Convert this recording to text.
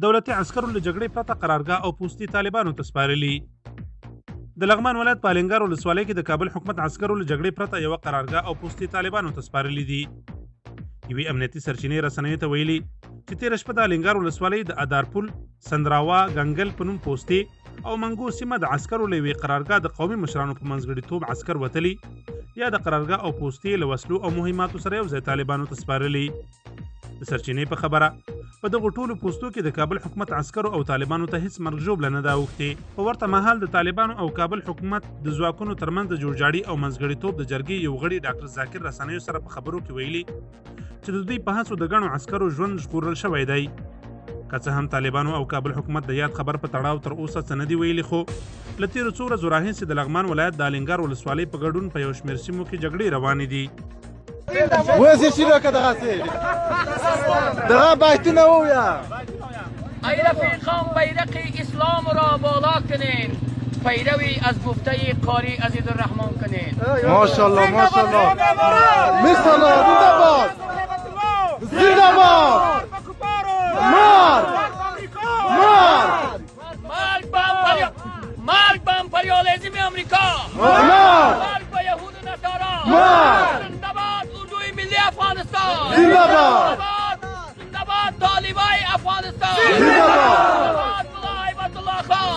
دولتي عسکرو له جګړې پرته قرارګاه او پوستي طالبانو ته سپارلي. د لغمان ولایت په الینګار ولسوالۍ کې د کابل حکومت عسکرو له جګړې پرته یوه قرارګاه او پوستي طالبانو ته سپارلي دي. یوې امنیتي سرچینې رسنیو ته ویلي چې تېره شپه د الینګار ولسوالۍ د ادارپول، سندراوا، ګنګل په نوم پوستي او منګو سیمه د عسکرو له یوې قرارګاه د قومي مشرانو په منځګړیتوب عسکر وتلي یا د قرارګاه او پوستي له وسلو او مهماتو سره یو ځای طالبانو ته سپارلي. د سرچینې په خبره په دغو ټولو پوستو کې د کابل حکومت عسکرو او طالبانو ته هیڅ مرګ ژوبله نه ده اوښتې. په ورته مهال د طالبانو او کابل حکومت د ځواکونو ترمنځ د جوړجاړي او منځګړیتوب د جرګې یو غړي ډاکټر ذاکر رسنیو سره په خبرو کې ویلي چې د دوی په هڅو د ګڼو عسکرو ژوند ژغورل شوی دی. که څه هم طالبانو او کابل حکومت د یاد خبر په تړاو تر اوسه څه نه دي ویلي، خو له تېرو څو ورځو راهیسې د لغمان ولایت د الینګار ولسوالۍ په ګډون په یو شمېر سیمو کې جګړې روانې دي. وزیر چی که دغه بایتونه وویا ای رفیقان بیرق اسلام را بالا کنین، پیروی از گفته قاری عزیزالرحمن کنین. ماشاءالله ماشاءالله مثلا زنده‌باد زنده‌باد مار مرگ به امپریالیسم امریکا، مرگ به یهود و نصارا، زنده‌باد اردوی ملی افغانستان، زنده‌باد طالبای افغانستان، زنده‌باد ملا هیبت الله خان.